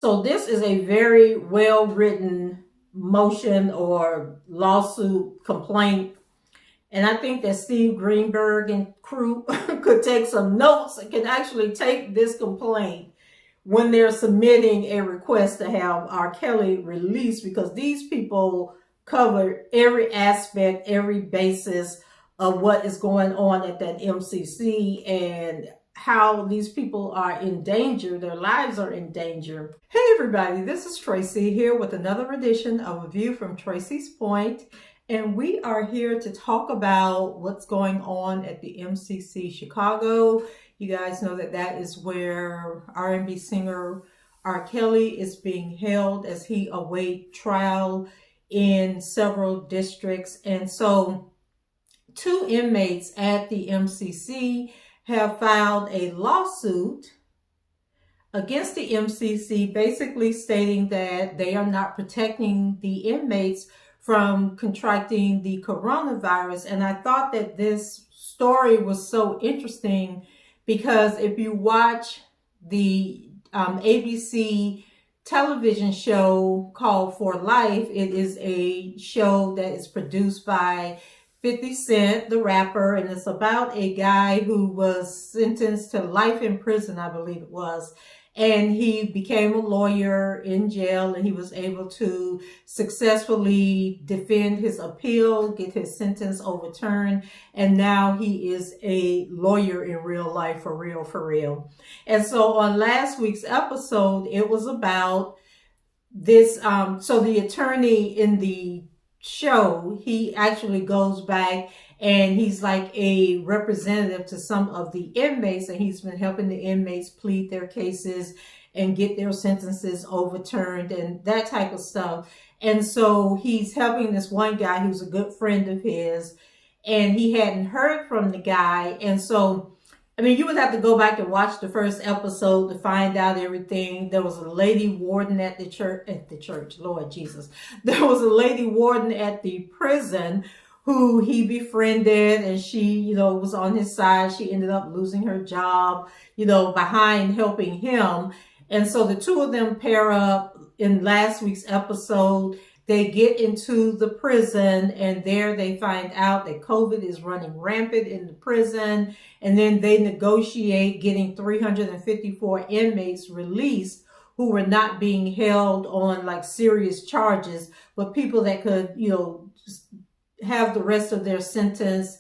So this is a very well-written motion or lawsuit complaint. And I think that Steve Greenberg and crew could take some notes and can actually take this complaint when they're submitting a request to have R. Kelly released, because these people cover every aspect, every basis of what is going on at that MCC and how these people are in danger, their lives are in danger. Hey everybody, this is Tracy here with another edition of A View from Tracy's Point. And we are here to talk about what's going on at the MCC Chicago. You guys know that that is where R&B singer R. Kelly is being held as he awaits trial in several districts. And so 2 inmates at the MCC have filed a lawsuit against the MCC, basically stating that they are not protecting the inmates from contracting the coronavirus. And I thought that this story was so interesting because if you watch the ABC television show called For Life, it is a show that is produced by 50 Cent, the rapper, and it's about a guy who was sentenced to life in prison, I believe it was. And he became a lawyer in jail, and he was able to successfully defend his appeal, get his sentence overturned. And now he is a lawyer in real life, for real, for real. And so on last week's episode, it was about this. So the attorney in the show, he actually goes back and he's like a representative to some of the inmates, and he's been helping the inmates plead their cases and get their sentences overturned and that type of stuff. And so he's helping this one guy who's a good friend of his, and he hadn't heard from the guy. And so, I mean, you would have to go back and watch the first episode to find out everything. There was a lady warden at the church, Lord Jesus. There was a lady warden at the prison who he befriended, and she, was on his side. She ended up losing her job, behind helping him. And so the two of them pair up in last week's episode. They get into the prison, and there they find out that COVID is running rampant in the prison. And then they negotiate getting 354 inmates released who were not being held on like serious charges, but people that could, have the rest of their sentence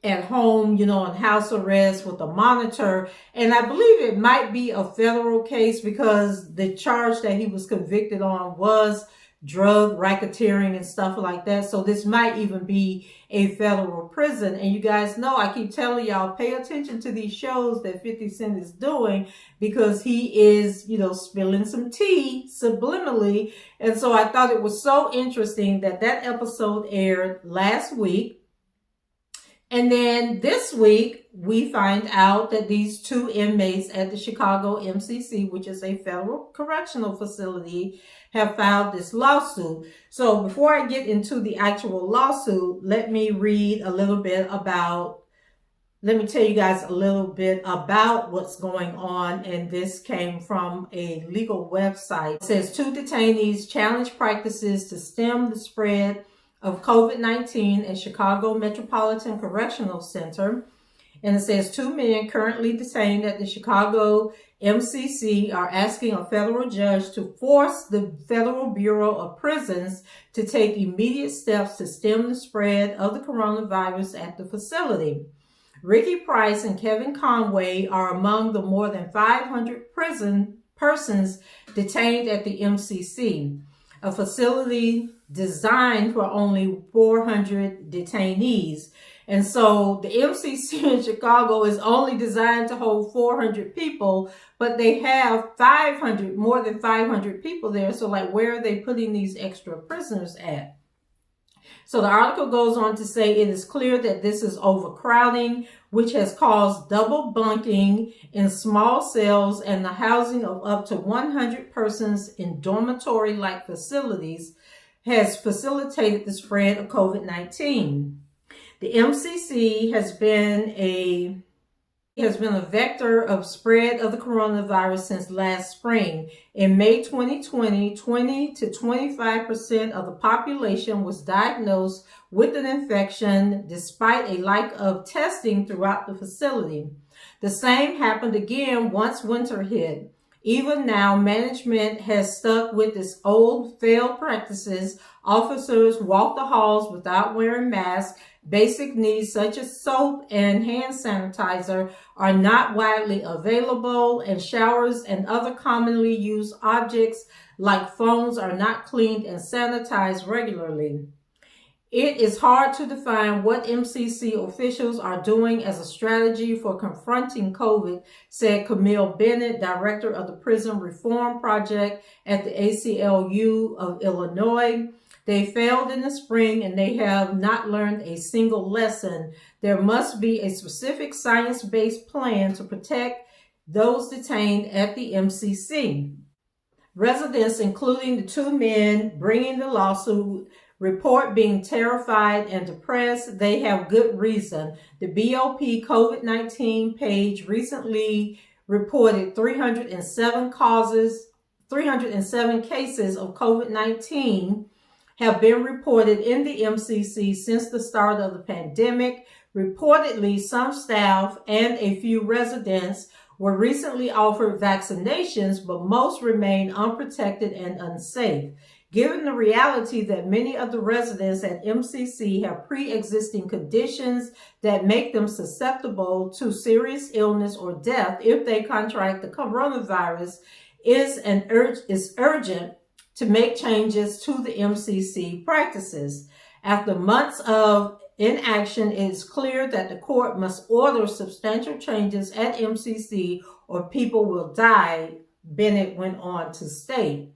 at home, on house arrest with a monitor. And I believe it might be a federal case because the charge that he was convicted on was drug racketeering and stuff like that. So this might even be a federal prison. And you guys know, I keep telling y'all, pay attention to these shows that 50 Cent is doing, because he is, spilling some tea subliminally. And so I thought it was so interesting that that episode aired last week. And then this week, we find out that these 2 inmates at the Chicago MCC, which is a federal correctional facility, have filed this lawsuit. So before I get into the actual lawsuit, let me tell you guys a little bit about what's going on. And this came from a legal website. It says 2 detainees challenge practices to stem the spread of COVID-19 at Chicago Metropolitan Correctional Center. And it says 2 men currently detained at the Chicago MCC are asking a federal judge to force the Federal Bureau of Prisons to take immediate steps to stem the spread of the coronavirus at the facility. Ricky Price and Kevin Conway are among the more than 500 persons detained at the MCC, a facility designed for only 400 detainees. And so the MCC in Chicago is only designed to hold 400 people, but they have more than 500 people there. So like, where are they putting these extra prisoners at? So the article goes on to say it is clear that this is overcrowding, which has caused double bunking in small cells and the housing of up to 100 persons in dormitory-like facilities has facilitated the spread of COVID-19. The MCC has been a vector of spread of the coronavirus since last spring. In May 2020, 20 to 25% of the population was diagnosed with an infection despite a lack of testing throughout the facility. The same happened again once winter hit. Even now, management has stuck with its old failed practices. Officers walk the halls without wearing masks. Basic needs such as soap and hand sanitizer are not widely available, and showers and other commonly used objects like phones are not cleaned and sanitized regularly. It is hard to define what MCC officials are doing as a strategy for confronting COVID, said Camille Bennett, director of the Prison Reform Project at the ACLU of Illinois. They failed in the spring and they have not learned a single lesson. There must be a specific science-based plan to protect those detained at the MCC. Residents, including the two men bringing the lawsuit, report being terrified and depressed. They have good reason. The BOP COVID-19 page recently reported 307 cases of COVID-19 have been reported in the MCC since the start of the pandemic. Reportedly, some staff and a few residents were recently offered vaccinations, but most remain unprotected and unsafe. Given the reality that many of the residents at MCC have pre-existing conditions that make them susceptible to serious illness or death if they contract the coronavirus, is urgent to make changes to the MCC practices. After months of inaction, it is clear that the court must order substantial changes at MCC or people will die, Bennett went on to state.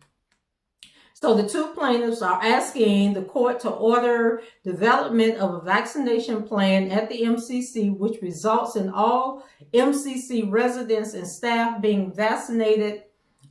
So the two plaintiffs are asking the court to order development of a vaccination plan at the MCC, which results in all MCC residents and staff being vaccinated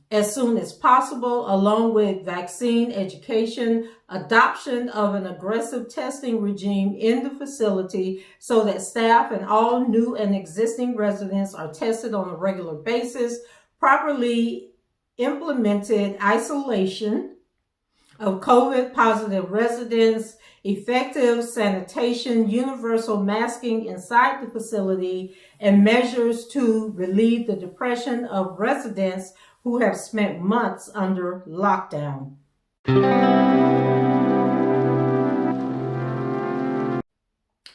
as soon as possible, along with vaccine education, adoption of an aggressive testing regime in the facility so that staff and all new and existing residents are tested on a regular basis, properly implemented isolation of COVID positive residents, effective sanitation, universal masking inside the facility, and measures to relieve the depression of residents who have spent months under lockdown.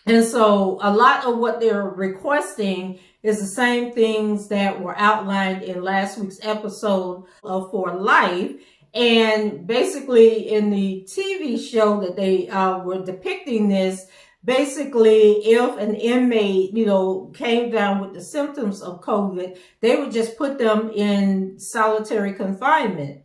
And so a lot of what they're requesting is the same things that were outlined in last week's episode of For Life. And basically in the TV show that they were depicting this, basically if an inmate, came down with the symptoms of COVID, they would just put them in solitary confinement.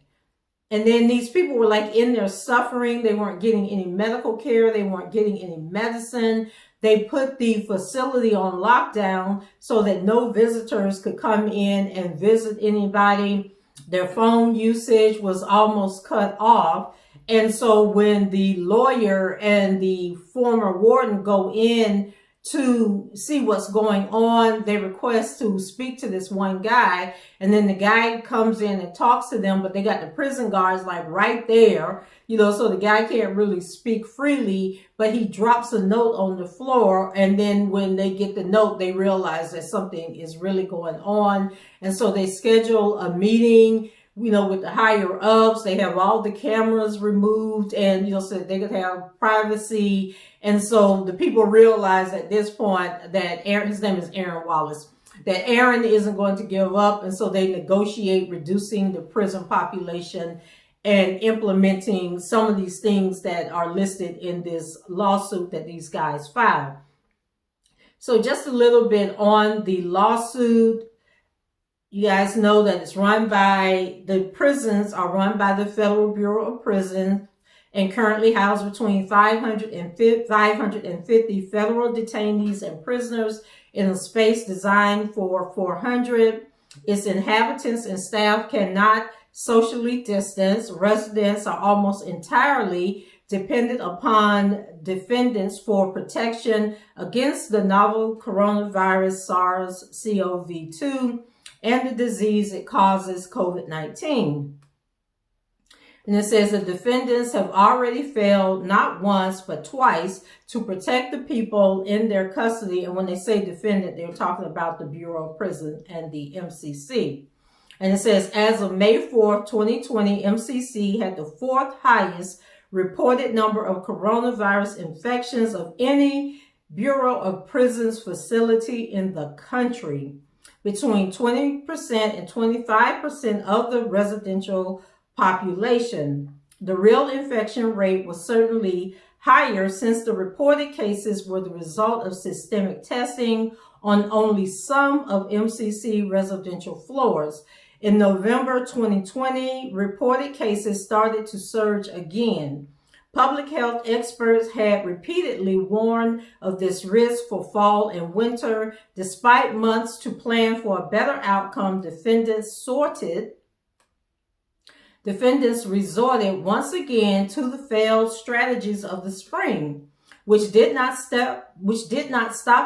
And then these people were like in there suffering. They weren't getting any medical care. They weren't getting any medicine. They put the facility on lockdown so that no visitors could come in and visit anybody. Their phone usage was almost cut off. And so when the lawyer and the former warden go in to see what's going on, they request to speak to this one guy. And then the guy comes in and talks to them, but they got the prison guards like right there, so the guy can't really speak freely, but he drops a note on the floor. And then when they get the note, they realize that something is really going on. And so they schedule a meeting, with the higher ups. They have all the cameras removed and, so they could have privacy. And so the people realize at this point that his name is Aaron Wallace, that Aaron isn't going to give up. And so they negotiate reducing the prison population and implementing some of these things that are listed in this lawsuit that these guys filed. So just a little bit on the lawsuit. You guys know that the prisons are run by the Federal Bureau of Prisons, and currently house between 500 and 550 federal detainees and prisoners in a space designed for 400. Its inhabitants and staff cannot socially distance. Residents are almost entirely dependent upon defendants for protection against the novel coronavirus SARS-CoV-2 and the disease it causes, COVID-19. And it says the defendants have already failed not once but twice to protect the people in their custody. And when they say defendant, they're talking about the Bureau of Prison and the MCC. And it says, as of May 4th, 2020, MCC had the fourth highest reported number of coronavirus infections of any Bureau of Prisons facility in the country. Between 20% and 25% of the residential population. The real infection rate was certainly higher since the reported cases were the result of systemic testing on only some of MCC residential floors. In November 2020, reported cases started to surge again. Public health experts had repeatedly warned of this risk for fall and winter. Despite months to plan for a better outcome, defendants resorted once again to the failed strategies of the spring, which did not stop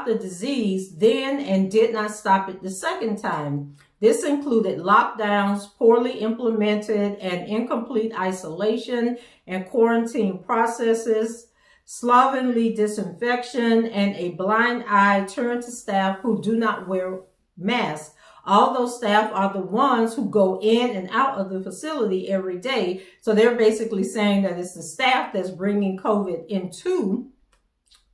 the disease then and did not stop it the second time. This included lockdowns, poorly implemented and incomplete isolation and quarantine processes, slovenly disinfection, and a blind eye turned to staff who do not wear masks. All those staff are the ones who go in and out of the facility every day. So they're basically saying that it's the staff that's bringing COVID into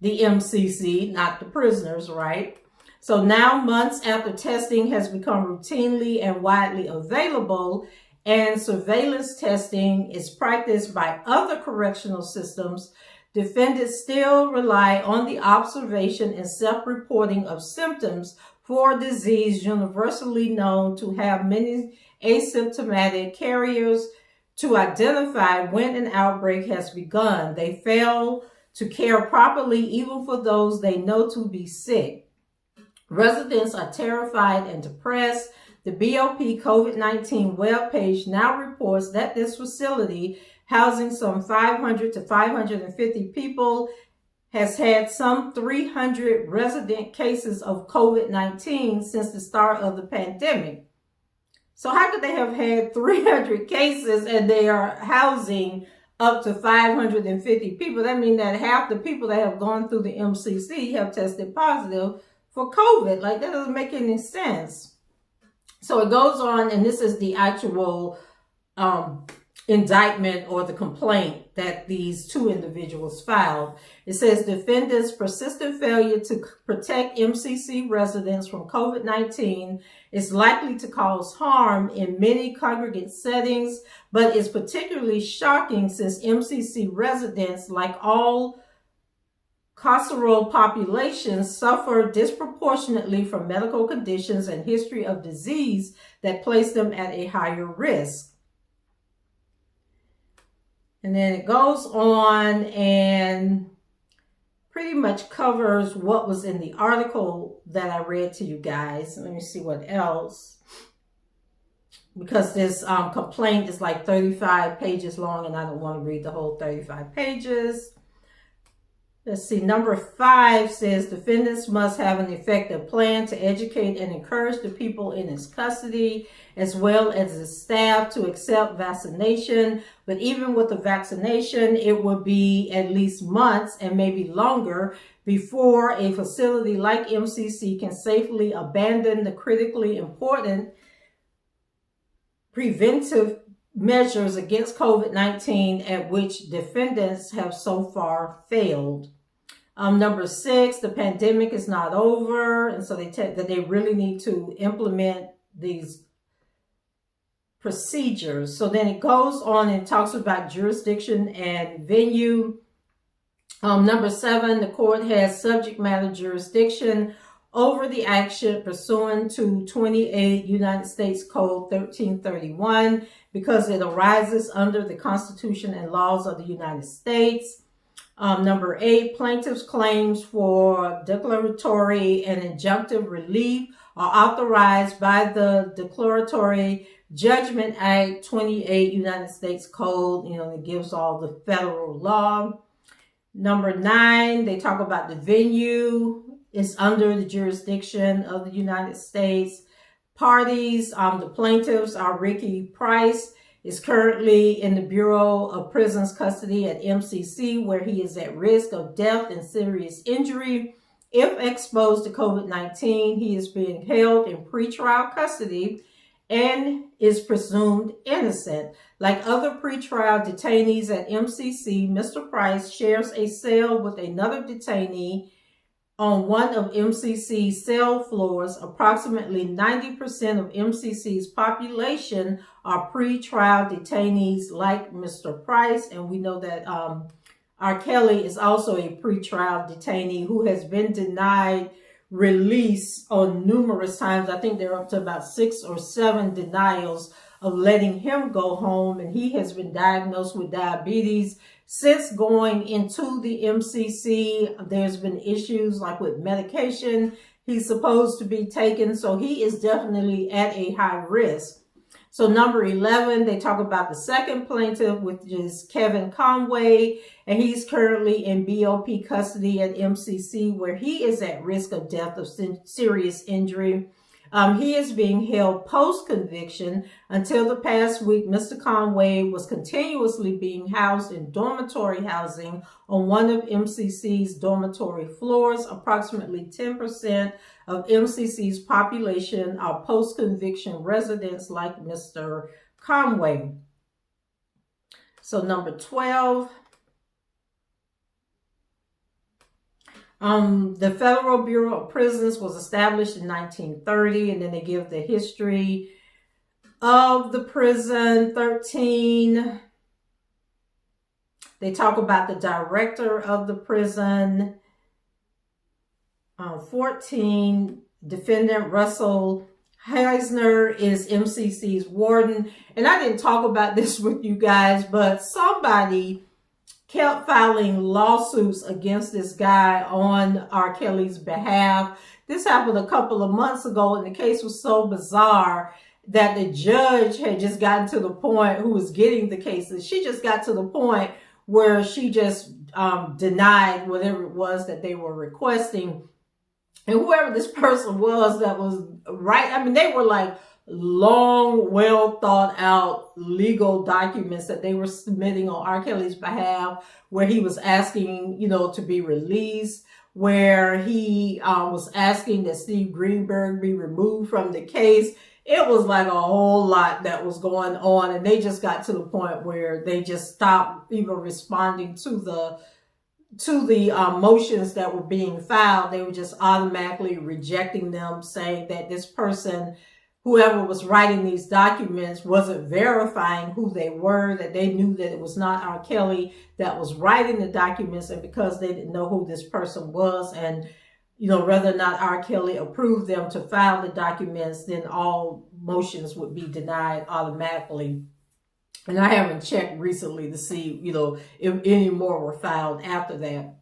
the MCC, not the prisoners, right? So now, months after testing has become routinely and widely available, and surveillance testing is practiced by other correctional systems, defendants still rely on the observation and self-reporting of symptoms for a disease universally known to have many asymptomatic carriers to identify when an outbreak has begun. They fail to care properly even for those they know to be sick. Residents are terrified and depressed. The BOP COVID-19 webpage now reports that this facility, housing some 500 to 550 people, has had some 300 resident cases of COVID-19 since the start of the pandemic. So how could they have had 300 cases and they are housing up to 550 people? That means that half the people that have gone through the MCC have tested positive for COVID. Like, that doesn't make any sense. So it goes on, and this is the actual indictment or the complaint that these two individuals filed. It says defendants' persistent failure to protect MCC residents from COVID-19 is likely to cause harm in many congregate settings, but is particularly shocking since MCC residents, like all carceral populations, suffer disproportionately from medical conditions and history of disease that place them at a higher risk. And then it goes on and pretty much covers what was in the article that I read to you guys. Let me see what else. Because this complaint is like 35 pages long and I don't want to read the whole 35 pages. Let's see, number 5 says defendants must have an effective plan to educate and encourage the people in its custody, as well as the staff, to accept vaccination. But even with the vaccination, it will be at least months and maybe longer before a facility like MCC can safely abandon the critically important preventive measures against COVID-19 at which defendants have so far failed. Number 6, the pandemic is not over, and so they really need to implement these procedures. So then it goes on and talks about jurisdiction and venue. Number 7, the court has subject matter jurisdiction over the action pursuant to 28 United States Code 1331 because it arises under the Constitution and laws of the United States. Number 8, plaintiff's claims for declaratory and injunctive relief are authorized by the Declaratory Judgment Act 28 United States Code. It gives all the federal law. Number 9, they talk about the venue is under the jurisdiction of the United States. Parties, the plaintiffs are Ricky Price, is currently in the Bureau of Prisons custody at MCC, where he is at risk of death and serious injury. If exposed to COVID-19, he is being held in pretrial custody and is presumed innocent. Like other pretrial detainees at MCC, Mr. Price shares a cell with another detainee on one of MCC's cell floors. Approximately 90% of MCC's population are pretrial detainees like Mr. Price, and we know that R. Kelly is also a pretrial detainee who has been denied release on numerous times. I think they're up to about 6 or 7 denials of letting him go home, and he has been diagnosed with diabetes. Since going into the MCC, there's been issues like with medication he's supposed to be taking, so he is definitely at a high risk. So number 11, they talk about the second plaintiff, which is Kevin Conway, and he's currently in BOP custody at MCC, where he is at risk of death of serious injury. He is being held post-conviction. Until the past week, Mr. Conway was continuously being housed in dormitory housing on one of MCC's dormitory floors. Approximately 10% of MCC's population are post-conviction residents like Mr. Conway. So number 12. The Federal Bureau of Prisons was established in 1930, and then they give the history of the prison. 13, they talk about the director of the prison. 14, defendant Russell Heisner is MCC's warden. And I didn't talk about this with you guys, but somebody kept filing lawsuits against this guy on R. Kelly's behalf. This happened a couple of months ago, and the case was so bizarre that the judge had just gotten to the point, who was getting the cases, she just got to the point where she just denied whatever it was that they were requesting. And whoever this person was that was right, I mean, they were like long, well thought out legal documents that they were submitting on R. Kelly's behalf, where he was asking, to be released, where he was asking that Steve Greenberg be removed from the case. It was like a whole lot that was going on, and they just got to the point where they just stopped even responding to the motions that were being filed. They were just automatically rejecting them, saying that this person, whoever was writing these documents, wasn't verifying who they were, that they knew that it was not R. Kelly that was writing the documents, and because they didn't know who this person was, and whether or not R. Kelly approved them to file the documents, then all motions would be denied automatically. And I haven't checked recently to see, if any more were filed after that.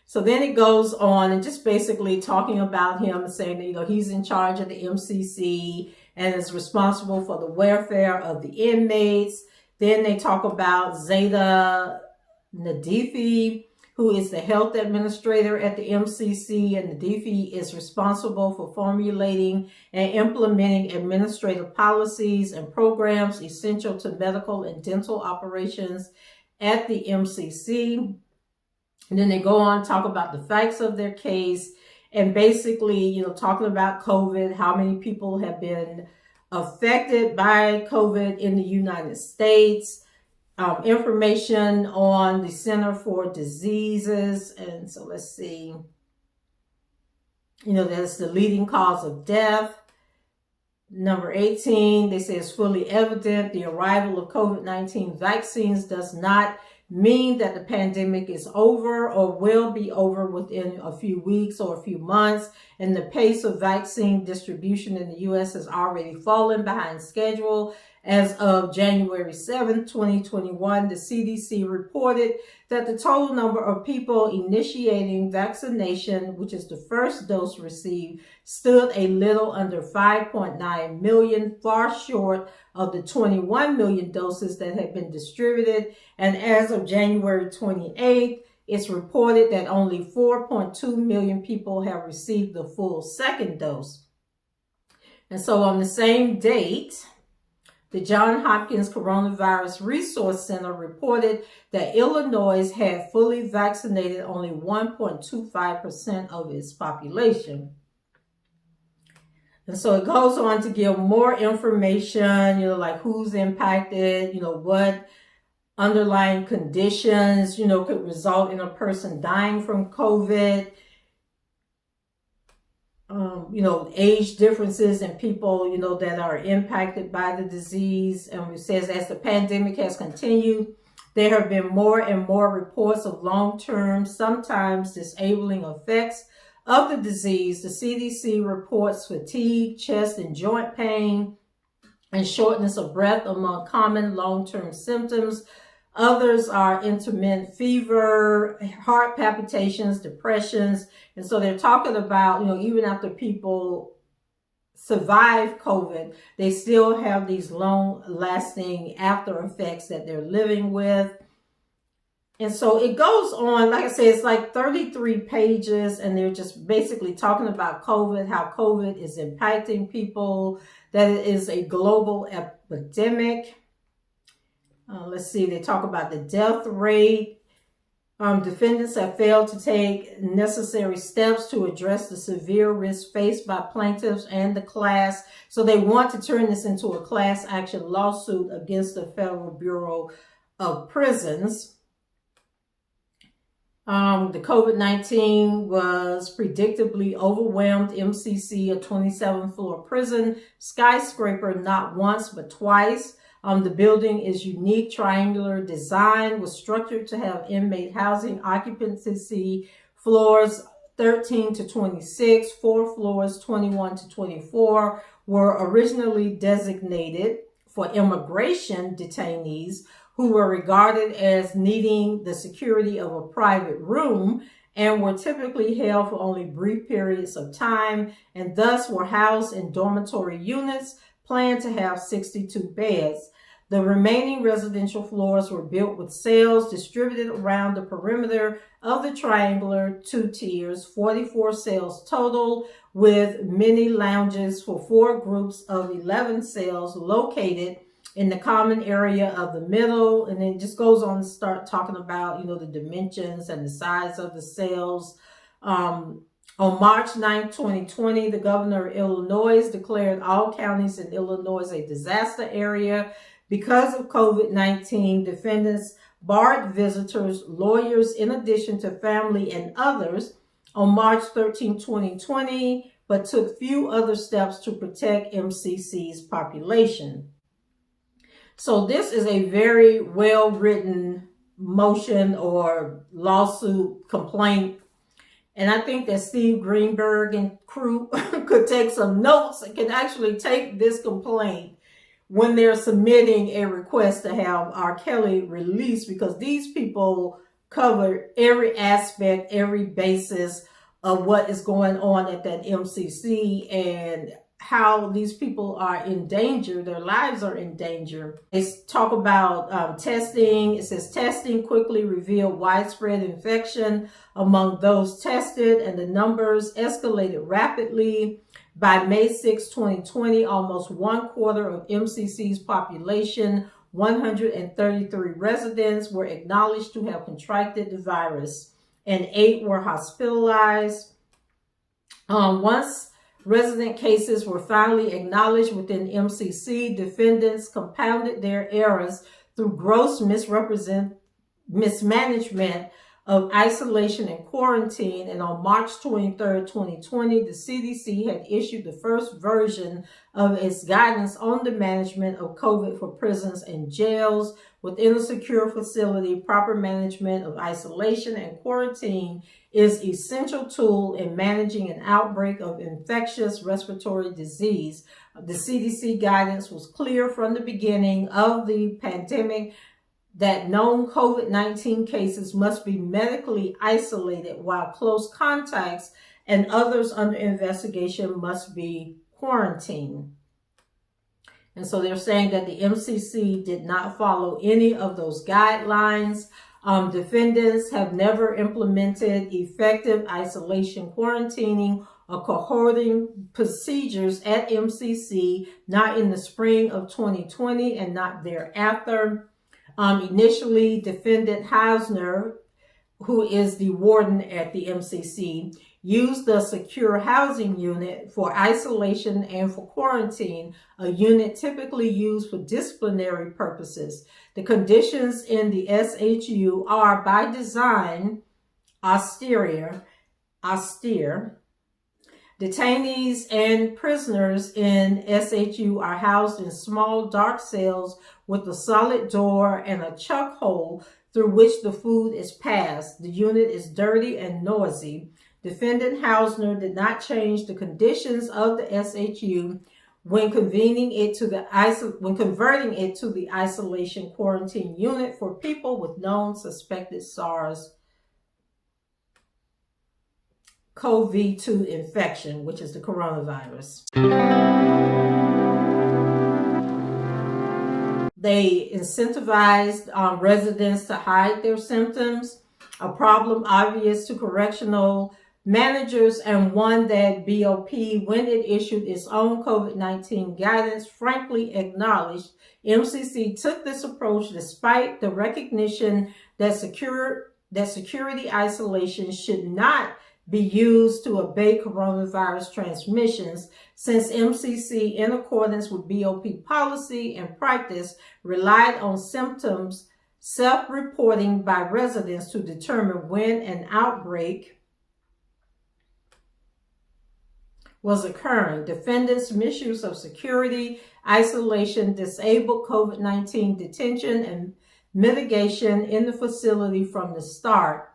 So then it goes on and just basically talking about him and saying that, he's in charge of the MCC and is responsible for the welfare of the inmates. Then they talk about Zeta Nadifi, who is the health administrator at the MCC, and Nadifi is responsible for formulating and implementing administrative policies and programs essential to medical and dental operations at the MCC. And then they go on to talk about the facts of their case and basically, talking about COVID, how many people have been affected by COVID in the United States, information on the Center for Diseases. And so let's see, that's the leading cause of death. Number 18, they say it's fully evident the arrival of COVID-19 vaccines does not mean that the pandemic is over or will be over within a few weeks or a few months, and the pace of vaccine distribution in the U.S. has already fallen behind schedule. As of January 7, 2021, the CDC reported that the total number of people initiating vaccination, which is the first dose received, stood a little under 5.9 million, far short of the 21 million doses that had been distributed. And as of January 28th, it's reported that only 4.2 million people have received the full second dose. And so on the same date, the Johns Hopkins Coronavirus Resource Center reported that Illinois had fully vaccinated only 1.25% of its population. And so it goes on to give more information, like who's impacted, what underlying conditions, could result in a person dying from COVID. Age differences in people, that are impacted by the disease. And it says as the pandemic has continued, there have been more and more reports of long-term, sometimes disabling effects of the disease. The CDC reports fatigue, chest and joint pain, and shortness of breath among common long-term symptoms. Others are intermittent fever, heart palpitations, depressions. And so they're talking about, even after people survive COVID, they still have these long-lasting after effects that they're living with. And so it goes on, like I said, it's like 33 pages, and they're just basically talking about COVID, how COVID is impacting people, that it is a global epidemic. Let's see, they talk about the death rate. Defendants have failed to take necessary steps to address the severe risk faced by plaintiffs and the class. So they want to turn this into a class action lawsuit against the Federal Bureau of Prisons. The COVID-19 was predictably overwhelmed MCC, a 27-floor prison skyscraper, not once but twice. The building is unique, triangular design, was structured to have inmate housing occupancy floors 13 to 26, 4 floors 21 to 24 were originally designated for immigration detainees who were regarded as needing the security of a private room and were typically held for only brief periods of time, and thus were housed in dormitory units planned to have 62 beds. The remaining residential floors were built with cells distributed around the perimeter of the triangular 2 tiers, 44 cells total, with mini lounges for 4 groups of 11 cells located in the common area of the middle. And it just goes on to start talking about, the dimensions and the size of the cells. On March 9, 2020, the governor of Illinois declared all counties in Illinois a disaster area. Because of COVID-19, defendants barred visitors, lawyers, in addition to family and others on March 13, 2020, but took few other steps to protect MCC's population. So this is a very well-written motion or lawsuit complaint. And I think that Steve Greenberg and crew could take some notes and can actually take this complaint when they're submitting a request to have R. Kelly released, because these people cover every aspect, every basis of what is going on at that MCC and how these people are in danger. Their lives are in danger. They talk about testing. It says testing quickly revealed widespread infection among those tested, and the numbers escalated rapidly. By May 6, 2020, almost 1/4 of MCC's population, 133 residents, were acknowledged to have contracted the virus, and 8 were hospitalized. Once resident cases were finally acknowledged within MCC, defendants compounded their errors through gross mismanagement of isolation and quarantine, and on March 23rd, 2020, the CDC had issued the first version of its guidance on the management of COVID for prisons and jails. Within a secure facility, proper management of isolation and quarantine is an essential tool in managing an outbreak of infectious respiratory disease. The CDC guidance was clear from the beginning of the pandemic that known COVID-19 cases must be medically isolated, while close contacts and others under investigation must be quarantined. And so they're saying that the MCC did not follow any of those guidelines. Defendants have never implemented effective isolation, quarantining, or cohorting procedures at MCC, not in the spring of 2020 and not thereafter. Initially, Defendant Hausner, who is the warden at the MCC, used the secure housing unit for isolation and for quarantine, a unit typically used for disciplinary purposes. The conditions in the SHU are, by design, austere. Detainees and prisoners in SHU are housed in small, dark cells with a solid door and a chuck hole through which the food is passed. The unit is dirty and noisy. Defendant Hausner did not change the conditions of the SHU when converting it to the isolation quarantine unit for people with known suspected SARS-CoV-2 infection, which is the coronavirus. They incentivized residents to hide their symptoms, a problem obvious to correctional managers and one that BOP, when it issued its own COVID-19 guidance, frankly acknowledged. MCC took this approach despite the recognition that security isolation should not be used to abate coronavirus transmissions, since MCC, in accordance with BOP policy and practice, relied on symptoms self-reporting by residents to determine when an outbreak was occurring. Defendants' misuse of security, isolation, disabled COVID-19 detention, and mitigation in the facility from the start.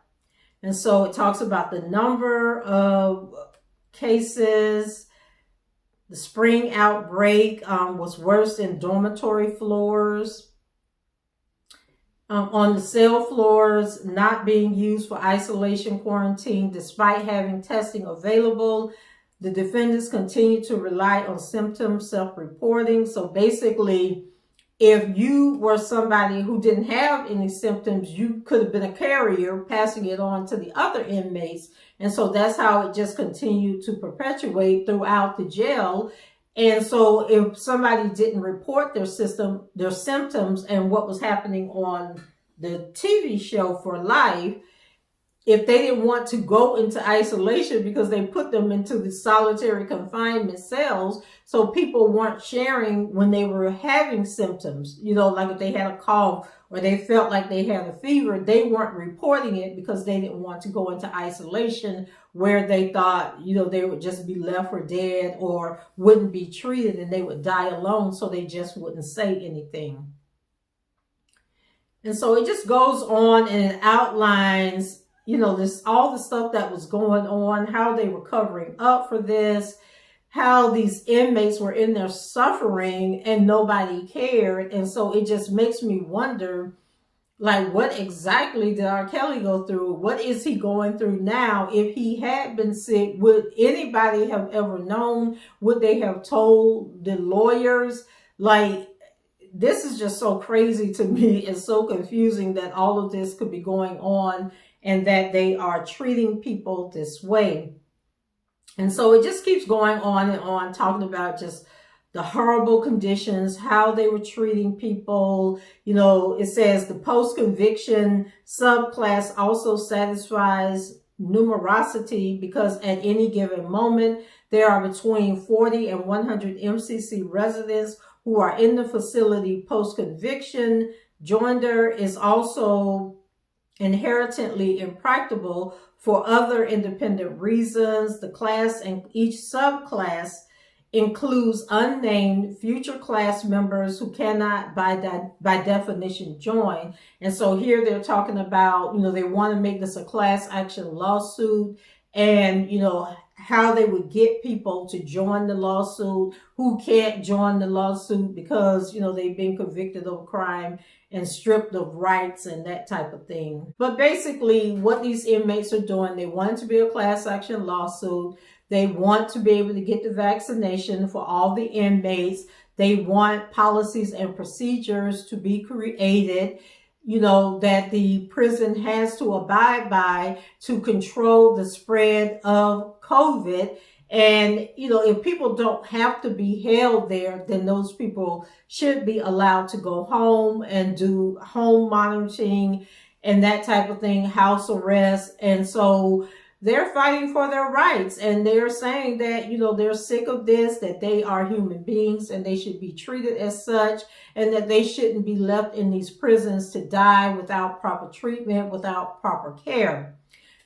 And so it talks about the number of cases. The spring outbreak was worse in dormitory floors. On the cell floors not being used for isolation quarantine despite having testing available. The defendants continue to rely on symptom self-reporting. So basically, if you were somebody who didn't have any symptoms, you could have been a carrier, passing it on to the other inmates. And so that's how it just continued to perpetuate throughout the jail. And so if somebody didn't report their symptoms and what was happening on the TV show for life, if they didn't want to go into isolation because they put them into the solitary confinement cells, so people weren't sharing when they were having symptoms, like if they had a cough or they felt like they had a fever, they weren't reporting it because they didn't want to go into isolation where they thought, they would just be left for dead or wouldn't be treated and they would die alone, so they just wouldn't say anything. And so it just goes on and it outlines all the stuff that was going on, how they were covering up for this, how these inmates were in there suffering and nobody cared. And so it just makes me wonder, what exactly did R. Kelly go through? What is he going through now? If he had been sick, would anybody have ever known? Would they have told the lawyers? This is just so crazy to me. It's so confusing that all of this could be going on and that they are treating people this way. And so it just keeps going on and on, talking about just the horrible conditions, how they were treating people. It says the post-conviction subclass also satisfies numerosity because at any given moment, there are between 40 and 100 MCC residents who are in the facility post-conviction. Joinder is also inherently impracticable for other independent reasons. The class and each subclass includes unnamed future class members who cannot by definition join. And so here they're talking about, they want to make this a class action lawsuit, and how they would get people to join the lawsuit who can't join the lawsuit because they've been convicted of a crime and stripped of rights and that type of thing. But basically what these inmates are doing, they want it to be a class action lawsuit. They want to be able to get the vaccination for all the inmates. They want policies and procedures to be created, that the prison has to abide by to control the spread of COVID. And, if people don't have to be held there, then those people should be allowed to go home and do home monitoring and that type of thing, house arrest. And so they're fighting for their rights, and they're saying that, they're sick of this, that they are human beings and they should be treated as such, and that they shouldn't be left in these prisons to die without proper treatment, without proper care.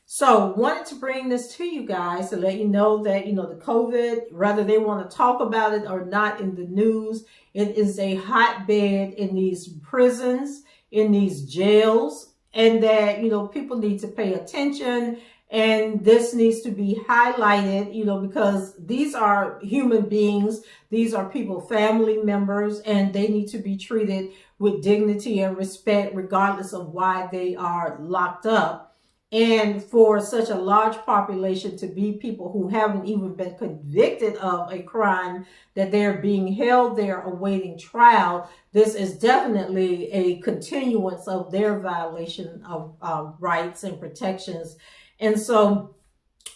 So wanted to bring this to you guys to let you know that, the COVID, whether they want to talk about it or not in the news, it is a hotbed in these prisons, in these jails, and that, people need to pay attention. And this needs to be highlighted, because these are human beings. These are people, family members, and they need to be treated with dignity and respect, regardless of why they are locked up. And for such a large population to be people who haven't even been convicted of a crime, that they're being held there awaiting trial, this is definitely a continuance of their violation of rights and protections. And so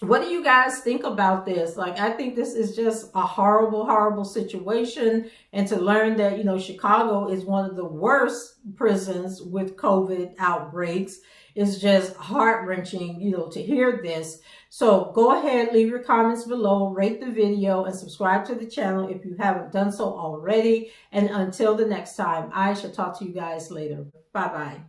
what do you guys think about this? I think this is just a horrible, horrible situation. And to learn that, Chicago is one of the worst prisons with COVID outbreaks is just heart-wrenching, to hear this. So go ahead, leave your comments below, rate the video, and subscribe to the channel if you haven't done so already. And until the next time, I shall talk to you guys later. Bye-bye.